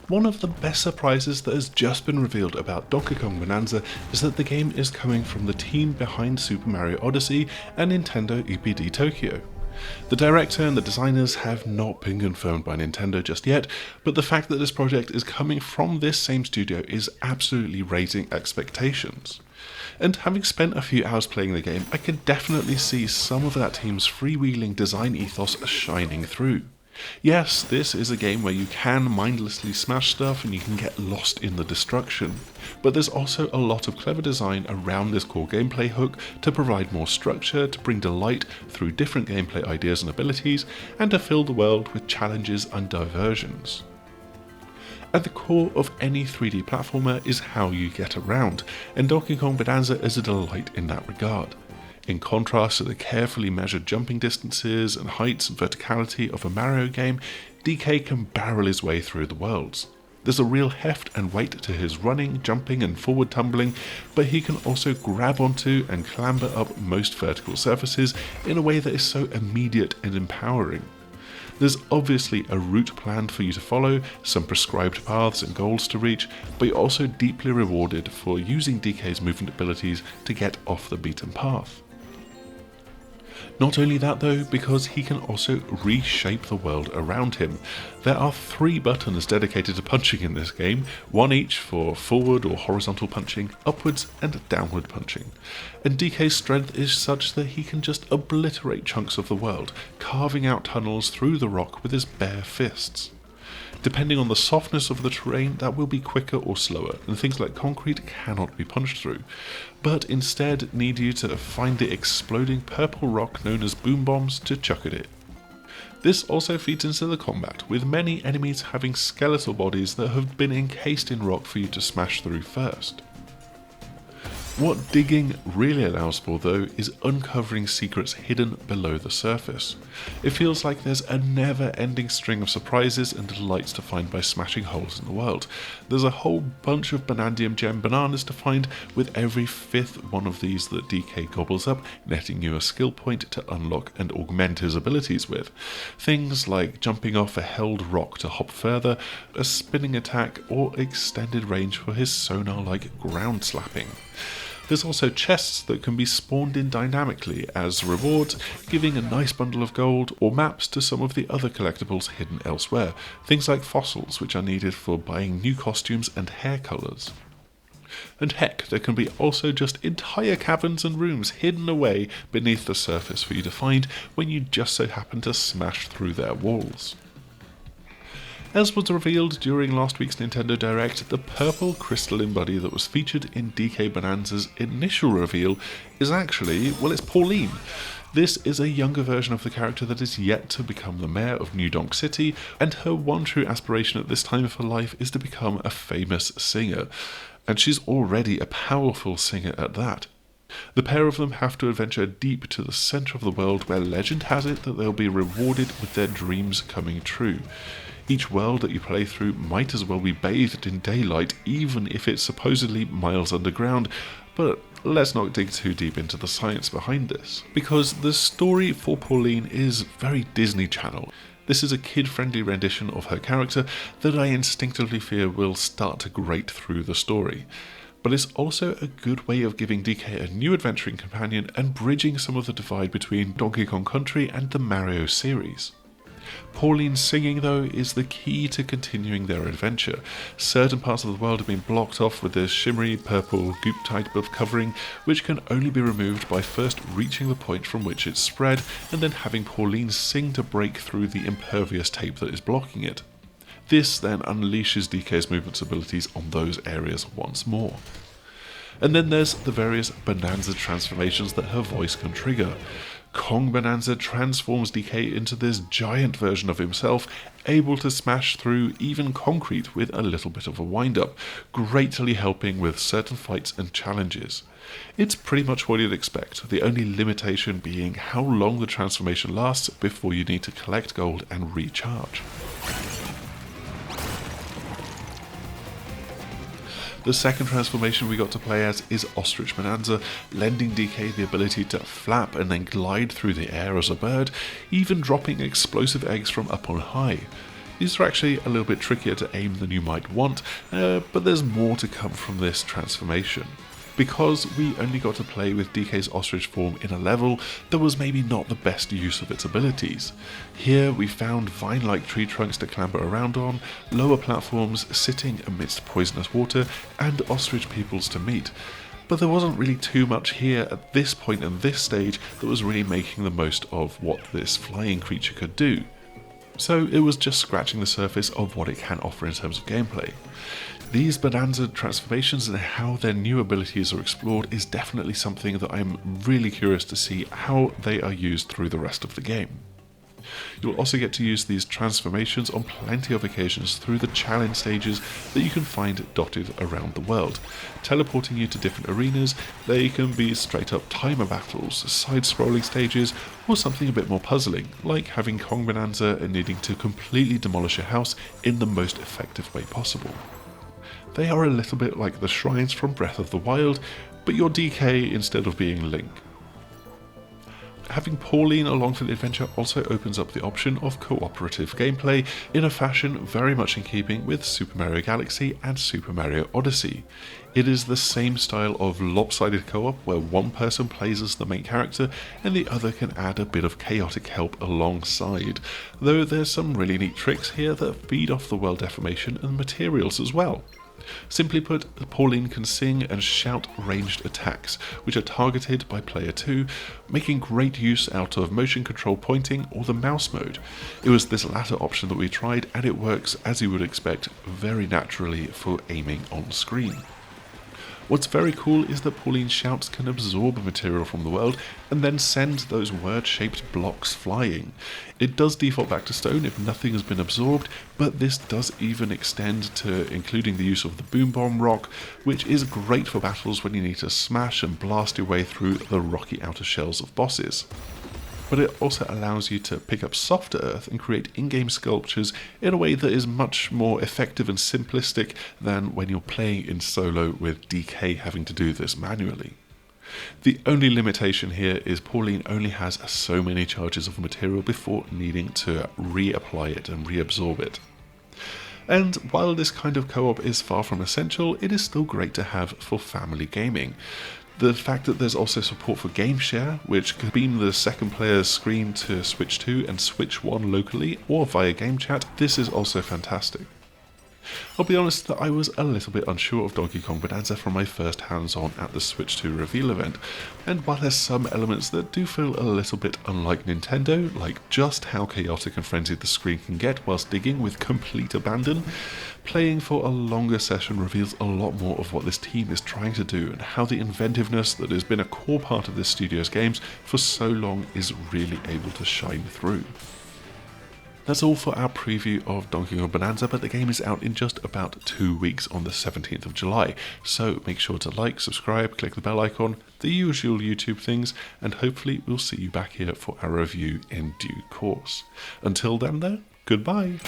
One of the best surprises that has just been revealed about Donkey Kong Bananza is that the game is coming from the team behind Super Mario Odyssey and Nintendo EPD Tokyo. The director and the designers have not been confirmed by Nintendo just yet, but the fact that this project is coming from this same studio is absolutely raising expectations. And having spent a few hours playing the game, I can definitely see some of that team's freewheeling design ethos shining through. Yes, this is a game where you can mindlessly smash stuff and you can get lost in the destruction, but there's also a lot of clever design around this core gameplay hook to provide more structure, to bring delight through different gameplay ideas and abilities, and to fill the world with challenges and diversions. At the core of any 3D platformer is how you get around, and Donkey Kong Bananza is a delight in that regard. In contrast to the carefully measured jumping distances and heights and verticality of a Mario game, DK can barrel his way through the worlds. There's a real heft and weight to his running, jumping and forward tumbling, but he can also grab onto and clamber up most vertical surfaces in a way that is so immediate and empowering. There's obviously a route planned for you to follow, some prescribed paths and goals to reach, but you're also deeply rewarded for using DK's movement abilities to get off the beaten path. Not only that though, because he can also reshape the world around him. There are 3 buttons dedicated to punching in this game, one each for forward or horizontal punching, upwards and downward punching. And DK's strength is such that he can just obliterate chunks of the world, carving out tunnels through the rock with his bare fists. Depending on the softness of the terrain, that will be quicker or slower, and things like concrete cannot be punched through, but instead need you to find the exploding purple rock known as boom bombs to chuck at it. This also feeds into the combat, with many enemies having skeletal bodies that have been encased in rock for you to smash through first. What digging really allows for though is uncovering secrets hidden below the surface. It feels like there's a never-ending string of surprises and delights to find by smashing holes in the world. There's a whole bunch of Banandium Gem bananas to find, with every 5th one of these that DK gobbles up netting you a skill point to unlock and augment his abilities with. Things like jumping off a held rock to hop further, a spinning attack, or extended range for his sonar-like ground slapping. There's also chests that can be spawned in dynamically as rewards, giving a nice bundle of gold, or maps to some of the other collectibles hidden elsewhere, things like fossils which are needed for buying new costumes and hair colours. And heck, there can be also just entire caverns and rooms hidden away beneath the surface for you to find when you just so happen to smash through their walls. As was revealed during last week's Nintendo Direct, the purple crystalline body that was featured in DK Bananza's initial reveal is actually, well, it's Pauline. This is a younger version of the character that is yet to become the mayor of New Donk City, and her one true aspiration at this time of her life is to become a famous singer. And she's already a powerful singer at that. The pair of them have to adventure deep to the centre of the world where legend has it that they'll be rewarded with their dreams coming true. Each world that you play through might as well be bathed in daylight, even if it's supposedly miles underground, but let's not dig too deep into the science behind this, because the story for Pauline is very Disney Channel. This is a kid-friendly rendition of her character that I instinctively fear will start to grate through the story. But it's also a good way of giving DK a new adventuring companion and bridging some of the divide between Donkey Kong Country and the Mario series. Pauline's singing, though, is the key to continuing their adventure. Certain parts of the world have been blocked off with this shimmery purple goop type of covering, which can only be removed by first reaching the point from which it's spread, and then having Pauline sing to break through the impervious tape that is blocking it. This then unleashes DK's movement abilities on those areas once more. And then there's the various Bananza transformations that her voice can trigger. Kong Bananza transforms DK into this giant version of himself, able to smash through even concrete with a little bit of a wind-up, greatly helping with certain fights and challenges. It's pretty much what you'd expect, the only limitation being how long the transformation lasts before you need to collect gold and recharge. The second transformation we got to play as is Ostrich Bananza, lending DK the ability to flap and then glide through the air as a bird, even dropping explosive eggs from up on high. These are actually a little bit trickier to aim than you might want, but there's more to come from this transformation. Because we only got to play with DK's ostrich form in a level, that was maybe not the best use of its abilities. Here we found vine-like tree trunks to clamber around on, lower platforms sitting amidst poisonous water, and ostrich peoples to meet. But there wasn't really too much here at this point in this stage that was really making the most of what this flying creature could do. So it was just scratching the surface of what it can offer in terms of gameplay. These Bananza transformations and how their new abilities are explored is definitely something that I'm really curious to see how they are used through the rest of the game. You'll also get to use these transformations on plenty of occasions through the challenge stages that you can find dotted around the world, teleporting you to different arenas. They can be straight up timer battles, side-scrolling stages, or something a bit more puzzling, like having Kong Bananza and needing to completely demolish a house in the most effective way possible. They are a little bit like the shrines from Breath of the Wild, but you're DK instead of being Link. Having Pauline along for the adventure also opens up the option of cooperative gameplay in a fashion very much in keeping with Super Mario Galaxy and Super Mario Odyssey. It is the same style of lopsided co-op where one person plays as the main character and the other can add a bit of chaotic help alongside, though there's some really neat tricks here that feed off the world deformation and materials as well. Simply put, Pauline can sing and shout ranged attacks, which are targeted by player 2, making great use out of motion control pointing or the mouse mode. It was this latter option that we tried, and it works, as you would expect, very naturally for aiming on screen. What's very cool is that Pauline's shouts can absorb material from the world and then send those word-shaped blocks flying. It does default back to stone if nothing has been absorbed, but this does even extend to including the use of the boom bomb rock, which is great for battles when you need to smash and blast your way through the rocky outer shells of bosses. But it also allows you to pick up softer earth and create in-game sculptures in a way that is much more effective and simplistic than when you're playing in solo with DK having to do this manually. The only limitation here is Pauline only has so many charges of material before needing to reapply it and reabsorb it. And while this kind of co-op is far from essential, it is still great to have for family gaming. The fact that there's also support for Game Share, which can beam the second player's screen to Switch 2 and Switch 1 locally or via Game Chat, this is also fantastic. I'll be honest that I was a little bit unsure of Donkey Kong Bananza from my first hands-on at the Switch 2 reveal event, and while there's some elements that do feel a little bit unlike Nintendo, like just how chaotic and frenzied the screen can get whilst digging with complete abandon, playing for a longer session reveals a lot more of what this team is trying to do and how the inventiveness that has been a core part of this studio's games for so long is really able to shine through. That's all for our preview of Donkey Kong Bananza, but the game is out in just about 2 weeks on the 17th of July, so make sure to like, subscribe, click the bell icon, the usual YouTube things, and hopefully we'll see you back here for our review in due course. Until then though, goodbye!